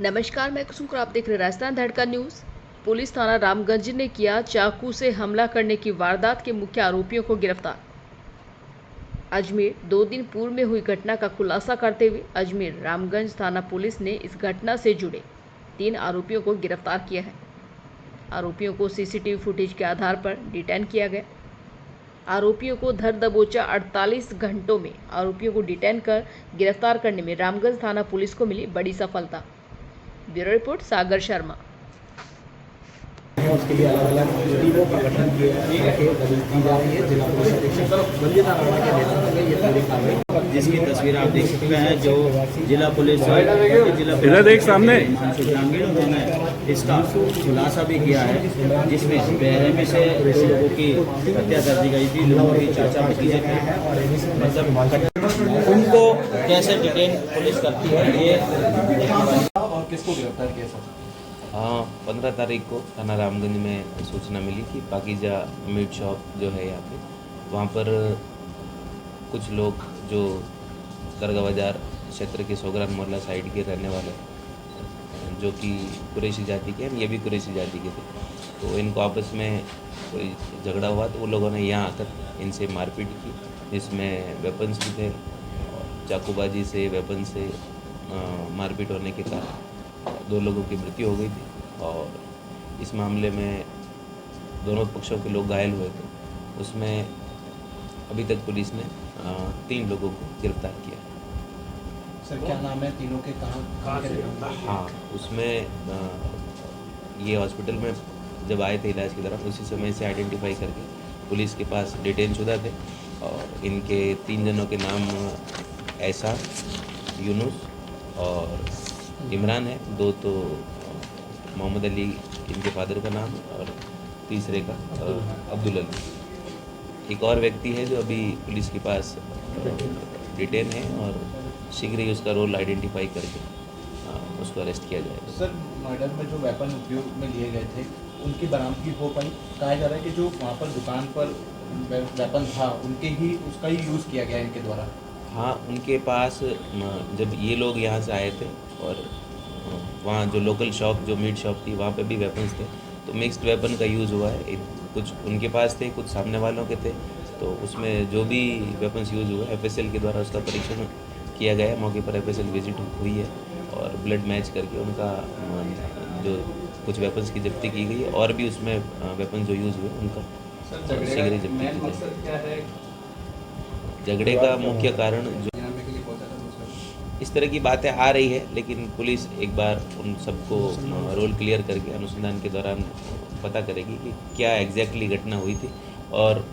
नमस्कार, मैं कुसुम और आप देख रहे हैं राजस्थान धड़का न्यूज। पुलिस थाना रामगंज ने किया चाकू से हमला करने की वारदात के मुख्य आरोपियों को गिरफ्तार। अजमेर 2 दिन पूर्व में हुई घटना का खुलासा करते हुए अजमेर रामगंज थाना पुलिस ने इस घटना से जुड़े 3 आरोपियों को गिरफ्तार किया है। आरोपियों को सीसीटीवी फुटेज के आधार पर डिटेन किया गया। आरोपियों को धर दबोचा 48 घंटों में आरोपियों को डिटेन कर गिरफ्तार करने में रामगंज थाना पुलिस को मिली बड़ी सफलता। Bureau report Sagar Sharma. उसके लिए अलग अलग टीमों का गठन किया की जा रही है। जिला पुलिस अधीक्षक बलदेव राणा के नेतृत्व में ये पूरी कार्रवाई, जिसकी तस्वीर आप देख सकते हैं, जो जिला पुलिस इधर देख सामने ग्रामीण उन्होंने इसका खुलासा भी किया है, जिसमें बेरहमी से लोगों की हत्या कर दी गई थी। लोगों की चाचा भतीजे थे, मतलब उनको कैसे डिटेन पुलिस करती है ये। और किसको गिरफ्तार किया सर? हाँ, 15 तारीख को थाना रामगंज में सूचना मिली कि पाकीजा मीट शॉप जो है यहाँ पे, वहाँ पर कुछ लोग जो दरगाह बाजार क्षेत्र के सोगरान मोहल्ला साइड के रहने वाले, जो कि कुरैशी जाति के हैं, ये भी कुरैशी जाति के थे, तो इनको आपस में कोई झगड़ा हुआ तो वो लोगों ने यहाँ आकर इनसे मारपीट की, जिसमें वेपन्स भी थे। चाकूबाजी से, वेपन से मारपीट होने के कारण 2 लोगों की मृत्यु हो गई थी और इस मामले में दोनों पक्षों के लोग घायल हुए थे। उसमें अभी तक पुलिस ने 3 लोगों को गिरफ्तार किया। सर क्या नाम है तीनों के, कहाँ के? हाँ, उसमें ये हॉस्पिटल में जब आए थे इलाज के दौरान, उसी समय से आइडेंटिफाई करके पुलिस के पास डिटेन शुदा थे और इनके 3 जनों के नाम ऐसा, यूनुस और इमरान है। 2 तो मोहम्मद अली इनके फादर का नाम और तीसरे का अब्दुल अली। एक और व्यक्ति है जो अभी पुलिस के पास डिटेन है और शीघ्र ही उसका रोल आइडेंटिफाई करके उसको अरेस्ट किया जाएगा। सर मर्डर में जो वेपन उपयोग में लिए गए थे उनकी बरामदगी हो पाई? कहा जा रहा है कि जो वहाँ पर दुकान पर वेपन था उनके ही उसका ही यूज़ किया गया इनके द्वारा। हाँ, उनके पास जब ये लोग यहाँ से आए थे और वहाँ जो लोकल शॉप, जो मीट शॉप थी, वहाँ पे भी वेपन्स थे, तो मिक्स्ड वेपन का यूज़ हुआ है। कुछ उनके पास थे, कुछ सामने वालों के थे, तो उसमें जो भी वेपन्स यूज़ हुआ FSL के द्वारा उसका परीक्षण किया गया है। मौके पर FSL विजिट हुई है और ब्लड मैच करके उनका जो कुछ वेपन्स की जब्ती की गई है और भी उसमें वेपन जो यूज़ हुए उनका शीघ्र ही जब्ती की जाए। झगड़े का मुख्य कारण जो इस तरह की बातें आ रही है, लेकिन पुलिस एक बार उन सबको रोल क्लियर करके अनुसंधान के दौरान पता करेगी कि क्या एग्जैक्टली घटना हुई थी और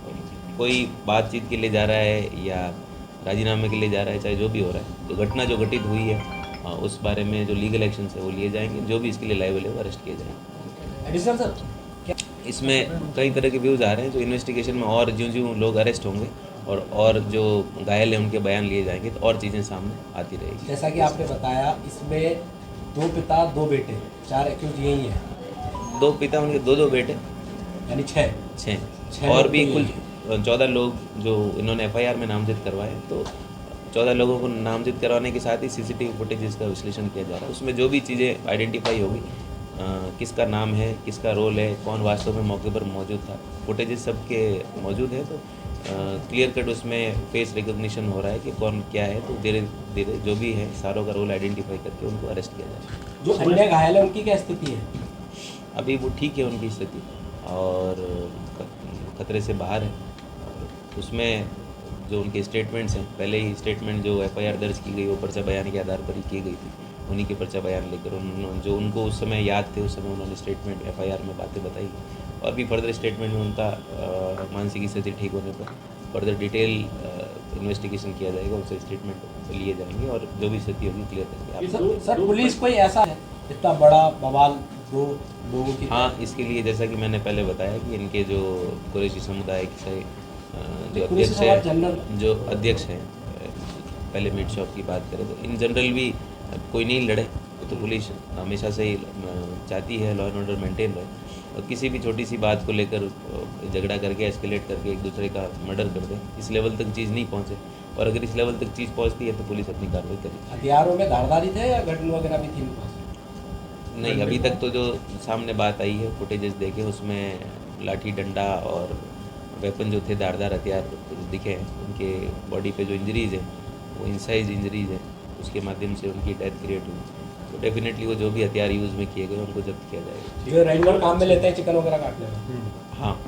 कोई बातचीत के लिए जा रहा है या राजीनामे के लिए जा रहा है, चाहे जो भी हो रहा है, तो घटना जो घटित हुई है उस बारे में जो लीगल एक्शन है वो लिए जाएंगे। जो भी इसके लिए लायबल है वो अरेस्ट किए जाएंगे। इसमें कई तरह के व्यूज़ आ रहे हैं, जो इन्वेस्टिगेशन में और ज्यों लोग अरेस्ट होंगे और जो घायल हैं उनके बयान लिए जाएंगे तो और चीज़ें सामने आती रहेगी। जैसा कि आपने बताया, इसमें 2 पिता 2 बेटे, 4 एक्यूज यही हैं। 2 पिता, उनके 2 बेटे, यानी 6 और भी कुल 14 लोग जो इन्होंने FIR में नामजद करवाए। तो 14 लोगों को नामजद करवाने के साथ ही CCTV फुटेज का विश्लेषण किया जा रहा है। उसमें जो भी चीज़ें आइडेंटिफाई होगी, किसका नाम है, किसका रोल है, कौन वास्तव में मौके पर मौजूद था, फुटेजेस सबके मौजूद है, तो क्लियर कट उसमें फेस रिकॉग्निशन हो रहा है कि कौन क्या है। तो धीरे धीरे जो भी है सारों का रोल आइडेंटिफाई करके उनको अरेस्ट किया जाए। जो अन्य घायल है उनकी क्या स्थिति है? अभी वो ठीक है उनकी स्थिति और खतरे से बाहर है। उसमें जो उनके स्टेटमेंट्स हैं, पहले ही स्टेटमेंट जो FIR दर्ज की गई वो पर्चा बयान के आधार पर ही की गई थी, उन्हीं के पर्चा बयान लेकर उन्होंने जो उनको उस समय याद थे उस समय उन्होंने स्टेटमेंट FIR में बातें बताई और भी फर्दर स्टेटमेंट में उनका मानसिक स्थिति ठीक होने पर फर्दर डिटेल इन्वेस्टिगेशन किया जाएगा, उनसे स्टेटमेंट लिए जाएंगे और जो भी स्थिति होगी क्लियर करके सर पुलिस कोई ऐसा है इतना बड़ा बवाल 2 लोगों की? हाँ, इसके लिए जैसा कि मैंने पहले बताया कि इनके जो कुरैशी समुदाय से जो अध्यक्ष हैं, पहले मीट शॉप की बात करें तो इन जनरल भी कोई नहीं लड़े तो पुलिस हमेशा से ही चाहती है लॉ एंड ऑर्डर मेंटेन रहे और किसी भी छोटी सी बात को लेकर झगड़ा करके एस्केलेट करके एक दूसरे का मर्डर कर दें, इस लेवल तक चीज़ नहीं पहुँचे। और अगर इस लेवल तक चीज़ पहुँचती है तो पुलिस अपनी कार्रवाई करेगी। हथियारों में धारदारी थे या गन वगैरह भी थी? नहीं, अभी तक तो जो सामने बात आई है, फुटेजेस देखे, उसमें लाठी डंडा और वेपन जो थे, धारदार हथियार दिखे हैं। उनके बॉडी पे जो इंजरीज़ है वो इंसाइज इंजरीज़ है, उसके माध्यम से उनकी डेथ क्रिएट हुई। तो डेफिनेटली वो जो भी हथियार यूज़ में किए गए उनको जब्त किया जाएगा। जो रेगुलर काम में लेते हैं चिकन वगैरह काटने में। हाँ,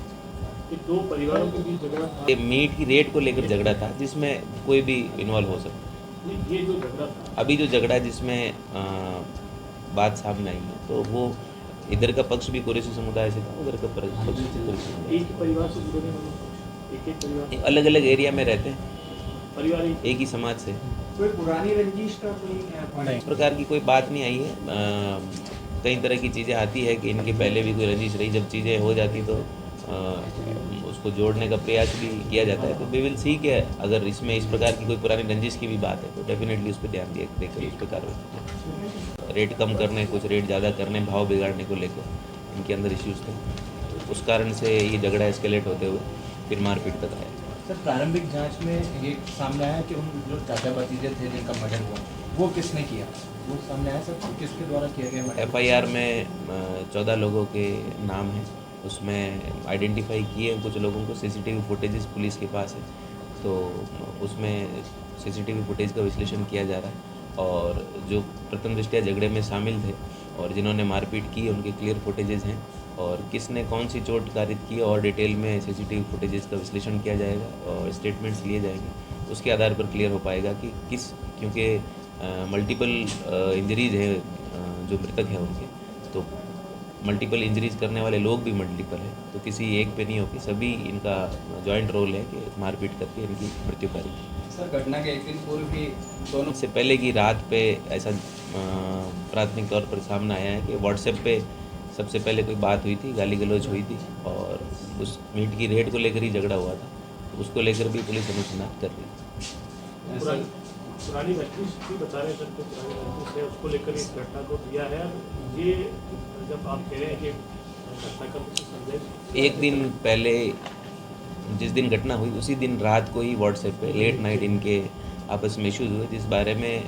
दो परिवारों के बीच झगड़ा था। ये मीट की रेट को लेकर झगड़ा था जिसमें कोई भी इन्वॉल्व हो सकता है। ये जो झगड़ा था, अभी जो झगड़ा है जिसमें बात सामने आई है, तो वो इधर का पक्ष भी कुरैशी समुदाय से था, उधर का पक्ष भी कुरैशी समुदाय एक ही परिवार से जुड़े हुए लोग, एक परिवार से। अलग अलग एरिया में रहते हैं, परिवार एक ही समाज से। कोई पुरानी रंजिश का कोई इस प्रकार की कोई बात नहीं आई है। कई तरह की चीज़ें आती है कि इनके पहले भी कोई रंजिश रही, जब चीज़ें हो जाती तो उसको जोड़ने का प्रयास भी किया जाता है। तो वी विल सी कि अगर इसमें इस प्रकार की कोई पुरानी रंजिश की भी बात है तो डेफिनेटली उस पर ध्यान देकर उस पर कार्रवाई। रेट कम करने, कुछ रेट ज़्यादा करने, भाव बिगाड़ने को लेकर इनके अंदर इश्यूज़ थे, उस कारण से ये झगड़ा एस्केलेट होते हुए फिर मारपीट तक आया। सर, प्रारंभिक जांच में ये सामने आया कि उन जो चाचा भतीजे थे जिनका मर्डर हुआ वो किसने किया, वो सामने आया सर, किसके द्वारा किया गया मर्डर? FIR में 14 लोगों के नाम हैं, उसमें आइडेंटिफाई किए कुछ लोगों को। CCTV फुटेजेस पुलिस के पास है, तो उसमें CCTV फुटेज का विश्लेषण किया जा रहा है। और जो प्रथम दृष्टया झगड़े में शामिल थे और जिन्होंने मारपीट की, उनके क्लियर फुटेजेस हैं, और किसने कौन सी चोट कारित की और डिटेल में CCTV फुटेजेस का विश्लेषण किया जाएगा और स्टेटमेंट्स लिए जाएंगे। उसके आधार पर क्लियर हो पाएगा कि किस, क्योंकि मल्टीपल इंजरीज है जो मृतक हैं उनके, तो मल्टीपल इंजरीज करने वाले लोग भी मल्टीपल हैं, तो किसी एक पे नहीं होगी, सभी इनका जॉइंट रोल है कि मारपीट करके इनकी मृत्यु करी। सर, घटना के एक दिन पूर्व भी दोनों से पहले की रात पे ऐसा प्राथमिक तौर पर सामने आया है कि व्हाट्सएप पे सबसे पहले कोई बात हुई थी, गाली गलौज हुई थी, और उस मीट की रेट को लेकर ही झगड़ा हुआ था। तो उसको लेकर भी पुलिस अनुसंधान कर रही है। पुरानी रंजिश भी बता रहे हैं सर, तो पुरानी रंजिश है, उसको लेकर इस घटना को दिया है। ये जब आप कह रहे हैं कि घटना का कुछ संदेश, एक दिन पहले जिस दिन घटना हुई उसी दिन रात को ही व्हाट्सएप पे लेट नाइट इनके आपस में इश्यूज हुए, जिस बारे में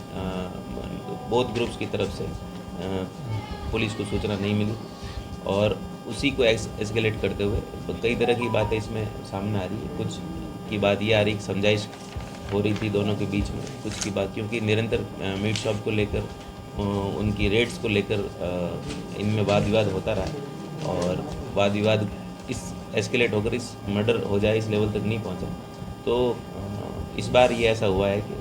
बोथ ग्रुप्स की तरफ से पुलिस को सूचना नहीं मिली, और उसी को एस्केलेट करते हुए कई तरह की बातें इसमें सामने आ रही है। कुछ की बात ये आ रही कि समझाइश हो रही थी दोनों के बीच में, कुछ की बात क्योंकि निरंतर मीट शॉप को लेकर, उनकी रेट्स को लेकर इनमें वाद विवाद होता रहा है, और वाद विवाद इस एस्केलेट होकर इस मर्डर हो जाए इस लेवल तक नहीं पहुंचा। तो इस बार ये ऐसा हुआ है कि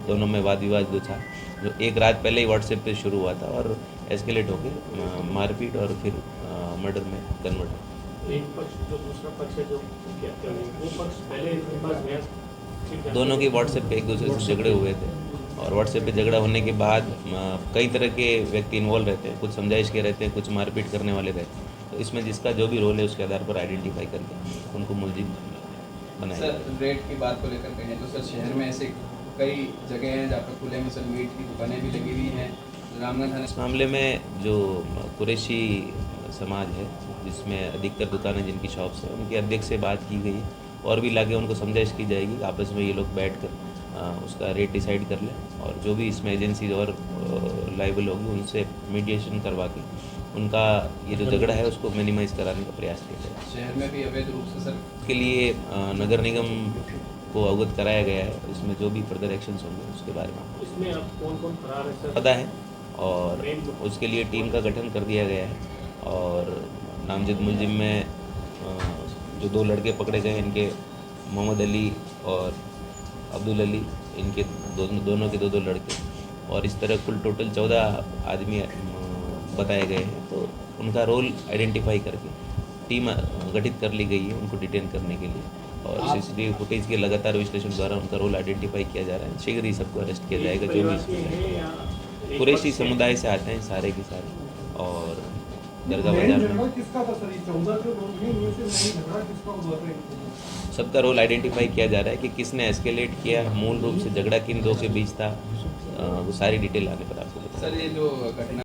दोनों में वाद विवाद जो था, जो एक रात पहले ही व्हाट्सएप पे शुरू हुआ था और एस्केलेट होकर मारपीट और फिर मर्डर में कन्वर्ट। एक पक्ष जो दूसरा पक्ष है, जो वो पक्ष पहले इनके पास गया, दोनों के व्हाट्सएप पे एक दूसरे से झगड़े हुए थे, और व्हाट्सएप पे झगड़ा होने के बाद कई तरह के व्यक्ति इन्वॉल्व रहते हैं, कुछ समझाइश के रहते हैं, कुछ मारपीट करने वाले रहते हैं। तो इसमें जिसका जो भी रोल है उसके आधार पर आइडेंटिफाई करके उनको मुलजिम बनाया। सर, रेट की बात को लेकर कहें तो सर, शहर में ऐसे कई जगह हैं जहाँ पर खुले में सर मीट की दुकानें भी लगी हुई हैं। रामगंज थाना इस मामले में जो कुरैशी समाज है, जिसमें अधिकतर दुकानें जिनकी शॉप्स हैं, उनके अध्यक्ष से बात की गई है, और भी लागे उनको समझाइश की जाएगी, आपस में ये लोग बैठ कर उसका रेट डिसाइड कर लें, और जो भी इसमें एजेंसीज और लाइबल होगी उनसे मीडिएशन करवा के उनका ये जो झगड़ा है उसको मिनिमाइज कराने का प्रयास किया जाए। शहर में भी अवैध रूप से सर के लिए नगर निगम को अवगत कराया गया है, इसमें जो भी फर्दर एक्शंस होंगे उसके बारे में इसमें अब कौन कौन फरार है सर पता है, और उसके लिए टीम का गठन कर दिया गया है। और नामजद मुलजिम में जो 2 लड़के पकड़े गए, इनके मोहम्मद अली और अब्दुल अली, इनके दोनों के 2 लड़के, और इस तरह कुल टोटल 14 आदमी बताए गए हैं। तो उनका रोल आइडेंटिफाई करके टीम गठित कर ली गई है उनको डिटेन करने के लिए, और CCTV फुटेज के लगातार विश्लेषण द्वारा उनका रोल आइडेंटिफाई किया जा रहा है। शीघ्र ही सबको अरेस्ट किया जाएगा। जो भी कुरैशी समुदाय से आते हैं सारे के सारे, और दरगाह बाजार में सबका रोल आइडेंटिफाई किया जा रहा है कि किसने एस्केलेट किया, मूल रूप से झगड़ा किन 2 के बीच था, वो सारी डिटेल आने पर आपको बताया। सर, ये जो घटना